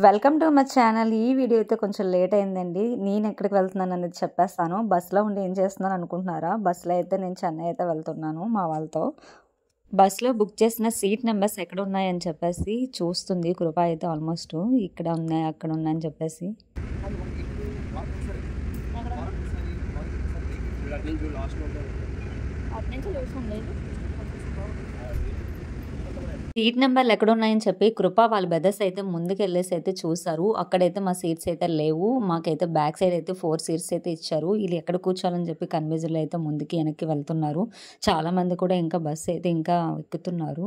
Welcome to my channel. ఈ video అయితే కొంచెం లేట్ అయిందండి. నేను ఎక్కడికి వెళ్తున్నాను అనేది చెప్పేస్తాను. బస్సులో ఉండి ఏం చేస్తున్నాను అనుకుంటున్నారా? బస్సులో అయితే నేను చెన్నై అయితే వెళ్తున్నాను మా వాళ్ళతో. బస్సులో బుక్ చేసిన సీట్ నెంబర్స్ ఎక్కడ ఉన్నాయని చెప్పేసి చూస్తుంది కృప అయితే. ఆల్మోస్ట్ ఇక్కడ ఉన్నాయి అక్కడ ఉన్నాయని చెప్పేసి సీట్ నెంబర్లు ఎక్కడ ఉన్నాయని చెప్పి కృప వాళ్ళ బ్రదర్స్ అయితే ముందుకు వెళ్ళేసి అయితే చూసారు. అక్కడైతే మా సీట్స్ అయితే లేవు. మాకైతే బ్యాక్ సైడ్ అయితే 4 సీట్స్ అయితే ఇచ్చారు. వీళ్ళు ఎక్కడ కూర్చోాలని చెప్పి కన్ఫ్యూజన్లో అయితే ముందుకి వెనక్కి వెళ్తున్నారు. చాలా మంది కూడా ఇంకా బస్సు అయితే ఇంకా ఎక్కుతున్నారు.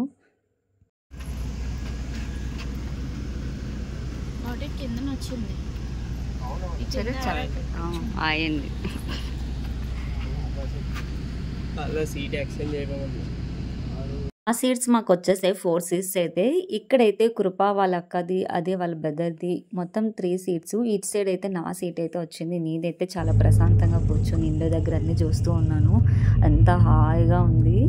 ఆ సీట్స్ మాకు వచ్చేసాయి 4 సీట్స్ అయితే. ఇక్కడైతే కృప వాళ్ళ అక్కది, అదే వాళ్ళ బ్రదర్ది, మొత్తం 3 సీట్స్. ఇటు సైడ్ అయితే నా సీట్ అయితే వచ్చింది. నేనైతే చాలా ప్రశాంతంగా కూర్చొని ఇండో దగ్గర అన్నీ చూస్తూ ఉన్నాను. ఎంత హాయిగా ఉంది.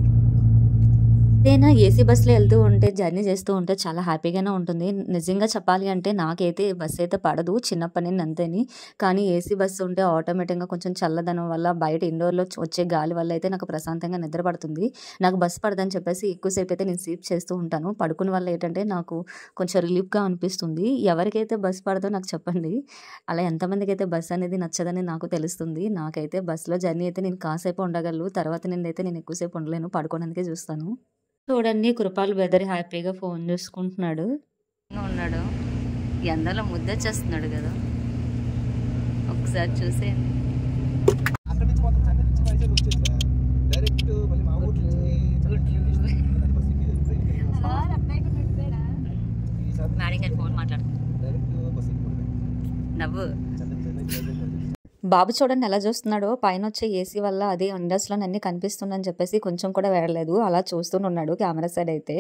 ఏదైనా ఏసీ బస్సులో వెళ్తూ ఉంటే జర్నీ చేస్తూ ఉంటే చాలా హ్యాపీగానే ఉంటుంది. నిజంగా చెప్పాలి అంటే నాకైతే బస్సు అయితే పడదు చిన్నప్పటి నుండి అంతేని. కానీ ఏసీ బస్సు ఉంటే ఆటోమేటిక్గా కొంచెం చల్లదనం వల్ల బయట ఇండోర్లో వచ్చే గాలి వల్ల అయితే నాకు ప్రశాంతంగా నిద్ర పడుతుంది. నాకు బస్సు పడదని చెప్పేసి ఎక్కువసేపు అయితే నేను స్లీప్ చేస్తూ ఉంటాను. పడుకునే వల్ల ఏంటంటే నాకు కొంచెం రిలీఫ్గా అనిపిస్తుంది. ఎవరికైతే బస్సు పడదో నాకు చెప్పండి. అలా ఎంతమందికి అయితే బస్సు అనేది నచ్చదని నాకు తెలుస్తుంది. నాకైతే బస్సులో జర్నీ అయితే నేను కాసేపు ఉండగలను. తర్వాత నేనైతే నేను ఎక్కువసేపు ఉండలేను, పడుకోవడానికే చూస్తాను. చూడండి కృపాల్ బ్రదర్ హ్యాపీగా ఫోన్ చూసుకుంటున్నాడు ఉన్నాడు. ఎండలో ముద్దొచ్చేస్తున్నాడు కదా, ఒకసారి చూసేయండి. మేడం గారు ఫోన్ మాట్లాడుతున్నారు. నవ్వు బాబు చూడండి ఎలా చూస్తున్నాడో. పైన వచ్చే ఏసీ వల్ల అదే విండోస్లో అన్నీ కనిపిస్తుందని చెప్పేసి కొంచెం కూడా వేయలేదు, అలా చూస్తూనే ఉన్నాడు కెమెరా సైడ్ అయితే.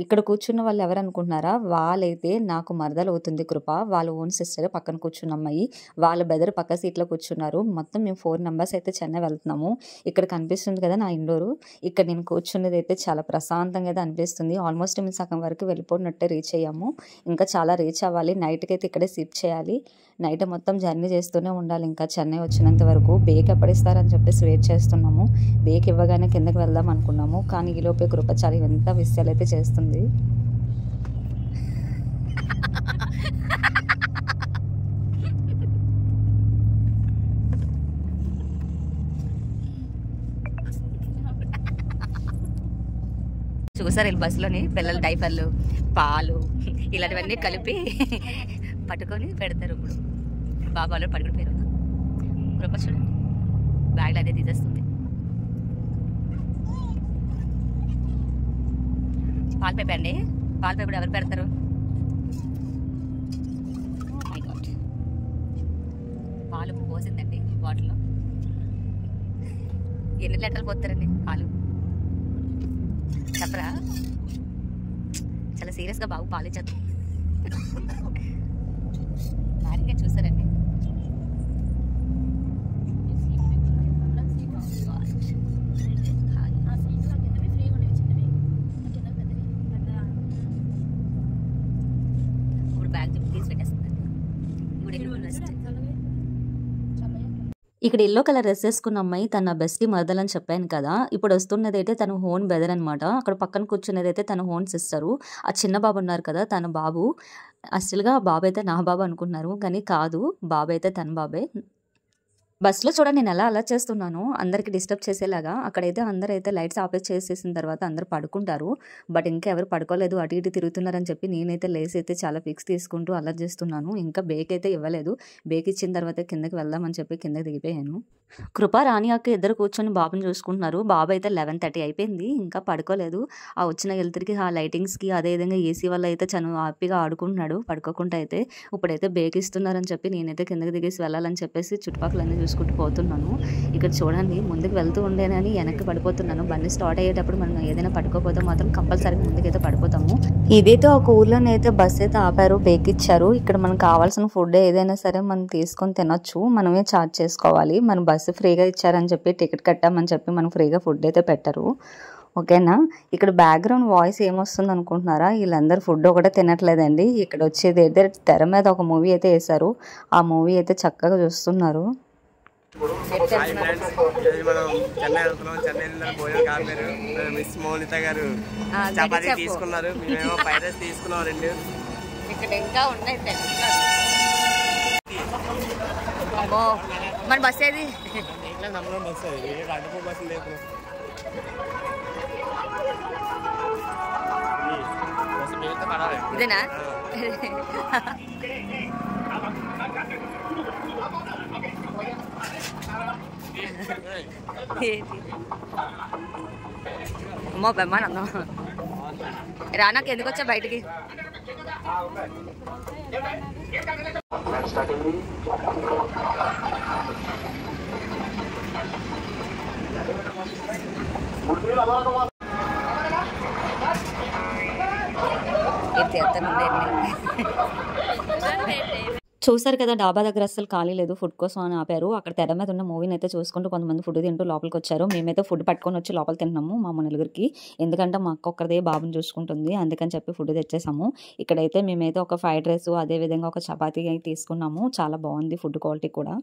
ఇక్కడ కూర్చున్న వాళ్ళు ఎవరు అనుకుంటున్నారా? వాళ్ళైతే నాకు మరదలు అవుతుంది కృప. వాళ్ళ ఓన్ సిస్టర్ పక్కన కూర్చున్న అమ్మాయి, వాళ్ళ బ్రదర్ పక్క సీట్లో కూర్చున్నారు. మొత్తం మేము 4 మెంబర్స్ అయితే చెన్నై వెళ్తున్నాము. ఇక్కడ కనిపిస్తుంది కదా నా ఇండోరు. ఇక్కడ నేను కూర్చున్నది అయితే చాలా ప్రశాంతంగా అయితే అనిపిస్తుంది. ఆల్మోస్ట్ మేము సగం వరకు వెళ్ళిపోయినట్టే రీచ్ అయ్యాము. ఇంకా చాలా రీచ్ అవ్వాలి. నైట్కి అయితే ఇక్కడే షిఫ్ట్ చేయాలి. నైట్ మొత్తం జర్నీ చేస్తూనే ఉండాలి. ఇంకా చెన్నై వచ్చినంత వరకు బేక్ ఎప్పుడిస్తారని చెప్పేసి వెయిట్ చేస్తున్నాము. బేక్ ఇవ్వగానే కిందకి వెళ్దాం అనుకున్నాము. కానీ ఈలోపే కృప చాలా ఎంత విషయాలు అయితే చేస్తుంది. చూసారు వీళ్ళు బస్సులోని పిల్లల డైపర్లు, పాలు ఇలాంటివన్నీ కలిపి పట్టుకొని పెడతారు. ఇప్పుడు బాబాలో పట్టుకుని పేరు కృప చూడండి బ్యాగ్లో అదే తీసేస్తుంది. పాలు పేపర్ అండి. పాలు పేపర్ ఎవరు పెడతారు? పాలు పోసిందండి బాటిల్లో. ఎన్ని లీటర్లు పోతారండి పాలు చెప్పరా? చాలా సీరియస్గా బాబు పాలు ఇచ్చేద్దాం. మ్యారీగా చూసారండి. ఇప్పుడు బ్యాగ్ తీసి పెట్టేస్తుంది. ఇక్కడ ఎల్లో కలర్ డ్రెస్ వేసుకున్న అమ్మాయి తన బెస్టీ మరదలని చెప్పాను కదా. ఇప్పుడు వస్తున్నది అయితే తన హోన్ బ్రదర్ అనమాట. అక్కడ పక్కన కూర్చున్నది అయితే తన హోన్ సిస్టరు. ఆ చిన్న బాబు ఉన్నారు కదా తన బాబు. అసలుగా బాబు అయితే నా బాబు అనుకున్నారు కానీ కాదు, బాబు అయితే తన బాబే. బస్సులో చూడండి నేను ఎలా అలా చేస్తున్నాను అందరికి డిస్టర్బ్ చేసేలాగా. అక్కడైతే అందరూ అయితే లైట్స్ ఆపేసి చేసేసిన తర్వాత అందరూ పడుకుంటారు. బట్ ఇంకా ఎవరు పడుకోలేదు, అటు ఇటు తిరుగుతున్నారని చెప్పి నేనైతే లేసి అయితే చాలా ఫిక్స్ తీసుకుంటూ అలర్ట్ చేస్తున్నాను. ఇంకా బేక్ అయితే ఇవ్వలేదు. బేక్ ఇచ్చిన తర్వాత కిందకి వెళ్దామని చెప్పి కిందకి దిగిపోయాను. కృప రాణి అక్క ఇద్దరు కూర్చొని బాబుని చూసుకుంటున్నారు. బాబు అయితే 11:30 అయిపోయింది, ఇంకా పడుకోలేదు. ఆ వచ్చిన వెళ్తురికి ఆ లైటింగ్స్కి అదేవిధంగా ఏసీ వల్ల అయితే చాలా హ్యాపీగా ఆడుకుంటున్నాడు పడుకోకుండా అయితే. ఇప్పుడైతే బేక్ ఇస్తున్నారని చెప్పి నేనైతే కిందకి దిగేసి వెళ్ళాలని చెప్పేసి చుట్టుపక్కలన్నీ చూసుకుంటూ పోతున్నాను. ఇక్కడ చూడండి ముందుకు వెళ్తూ ఉండేనని వెనక్కి పడిపోతున్నాను. బండి స్టార్ట్ అయ్యేటప్పుడు మనం ఏదైనా పడుకోపోతే మాత్రం కంపల్సరీగా ముందుకైతే పడిపోతాము. ఇదైతే ఒక ఊర్లోనైతే బస్ అయితే ఆపారు, బేక్ ఇచ్చారు. ఇక్కడ మనకు కావాల్సిన ఫుడ్ ఏదైనా సరే మనం తీసుకొని తినొచ్చు, మనమే చార్జ్ చేసుకోవాలి. మన బస్సు ఫ్రీగా ఇచ్చారని చెప్పి టికెట్ కట్టామని చెప్పి మనం ఫ్రీగా ఫుడ్ అయితే పెట్టరు. ఓకేనా. ఇక్కడ బ్యాక్గ్రౌండ్ వాయిస్ ఏమొస్తుంది అనుకుంటున్నారా, వీళ్ళందరూ ఫుడ్ ఒకటే తినట్లేదండి. ఇక్కడ వచ్చేది అయితే తెర మీద ఒక మూవీ అయితే వేశారు, ఆ మూవీ అయితే చక్కగా చూస్తున్నారు. మనం చెన్నై వెళ్తున్నాం. చెన్నై భోజనం కాపారు. మిస్ మౌనిత గారు చపాతీ తీసుకున్నారు, మేమేమో ఫ్రైడ్ రైస్ తీసుకున్నాం 2. ఇక్కడ ఇంకా ఉన్నాయి మన బస్ ఏది బస్ అడుపు బస్సు లేదు. ఇదేనా అమ్మో బ్రహ్మానందం రానాకి ఎందుకు వచ్చా బయటికి. చూసారు కదా, డాబా దగ్గర అస్సలు ఖాళీ లేదు, ఫుడ్ కోసం అని ఆపారు. అక్కడ తెర మీద ఉన్న మూవీని అయితే చూసుకుంటూ కొంతమంది ఫుడ్ తింటూ లోపలికి వచ్చారు. మేమైతే ఫుడ్ పట్టుకొని వచ్చి లోపల తిన్నాము మా నలుగురికి. ఎందుకంటే మా అక్క ఒక్కరిదే బాబుని చూసుకుంటుంది, అందుకని చెప్పి ఫుడ్ తెచ్చేసాము. ఇక్కడైతే మేమైతే ఒక ఫ్రైడ్ రైస్, అదే విధంగా ఒక చపాతీ అయితే తీసుకున్నాము. చాలా బాగుంది ఫుడ్ క్వాలిటీ కూడా.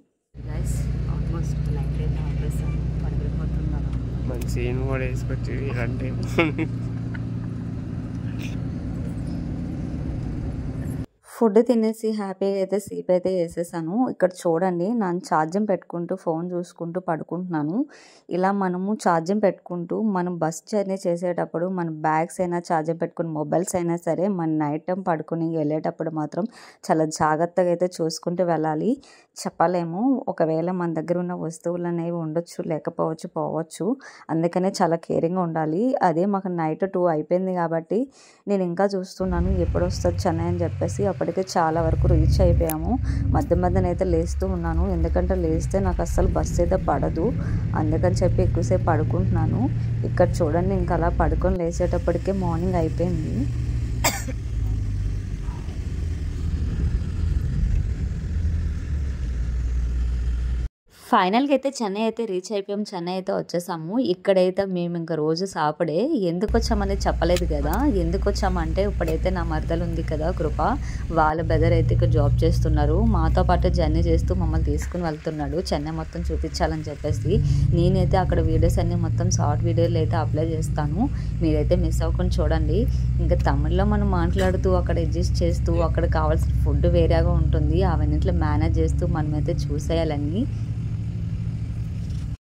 మంచి కూడా వేసుకొచ్చి ఇలాంటి ఫుడ్ తినేసి హ్యాపీగా అయితే స్లీప్ అయితే వేసేసాను. ఇక్కడ చూడండి, నేను ఛార్జింగ్ పెట్టుకుంటూ ఫోన్ చూసుకుంటూ పడుకుంటున్నాను. ఇలా మనము ఛార్జింగ్ పెట్టుకుంటూ మనం బస్ జర్నీ చేసేటప్పుడు మన బ్యాగ్స్ అయినా ఛార్జింగ్ పెట్టుకుని మొబైల్స్ అయినా సరే మన నైట్ టైం పడుకుని వెళ్ళేటప్పుడు మాత్రం చాలా జాగ్రత్తగా అయితే చూసుకుంటూ వెళ్ళాలి. చెప్పలేము, ఒకవేళ మన దగ్గర ఉన్న వస్తువులు అనేవి ఉండొచ్చు, లేకపోవచ్చు, పోవచ్చు. అందుకనే చాలా కేరింగ్గా ఉండాలి. అదే మాకు నైట్ 2 అయిపోయింది కాబట్టి నేను ఇంకా చూస్తున్నాను ఎప్పుడు వస్తుంది చెన్నై అని చెప్పేసి. అప్పటికే చాలా వరకు రీచ్ అయిపోయాము. మధ్య మధ్యనైతే లేస్తూ ఉన్నాను, ఎందుకంటే లేస్తే నాకు అస్సలు బస్సు అయితే పడదు, అందుకని చెప్పి ఎక్కువసేపు పడుకుంటున్నాను. ఇక్కడ చూడండి, ఇంకా అలా పడుకొని లేచేటప్పటికే మార్నింగ్ అయిపోయింది. ఫైనల్గా అయితే చెన్నై అయితే రీచ్ అయిపోయాము. చెన్నై అయితే వచ్చేసాము. ఇక్కడైతే మేము ఇంకా రోజు సాపడే. ఎందుకు వచ్చామనేది చెప్పలేదు కదా. ఎందుకు వచ్చామంటే ఇప్పుడైతే నా మరదలు ఉంది కదా కృప, వాళ్ళ బ్రదర్ అయితే ఇక్కడ జాబ్ చేస్తున్నారు. మాతో పాటు జర్నీ చేస్తూ మమ్మల్ని తీసుకుని వెళ్తున్నాడు చెన్నై మొత్తం చూపించాలని చెప్పేసి. నేనైతే అక్కడ వీడియోస్ అన్నీ మొత్తం షార్ట్ వీడియోలు అయితే అప్లై చేస్తాను, మీరైతే మిస్ అవ్వకుండా చూడండి. ఇంకా తమిళ్లో మనం మాట్లాడుతూ అక్కడ అడ్జస్ట్ చేస్తూ అక్కడ కావాల్సిన ఫుడ్ వేరేగా ఉంటుంది, అవన్నింటిలో మేనేజ్ చేస్తూ మనమైతే చూసేయాలని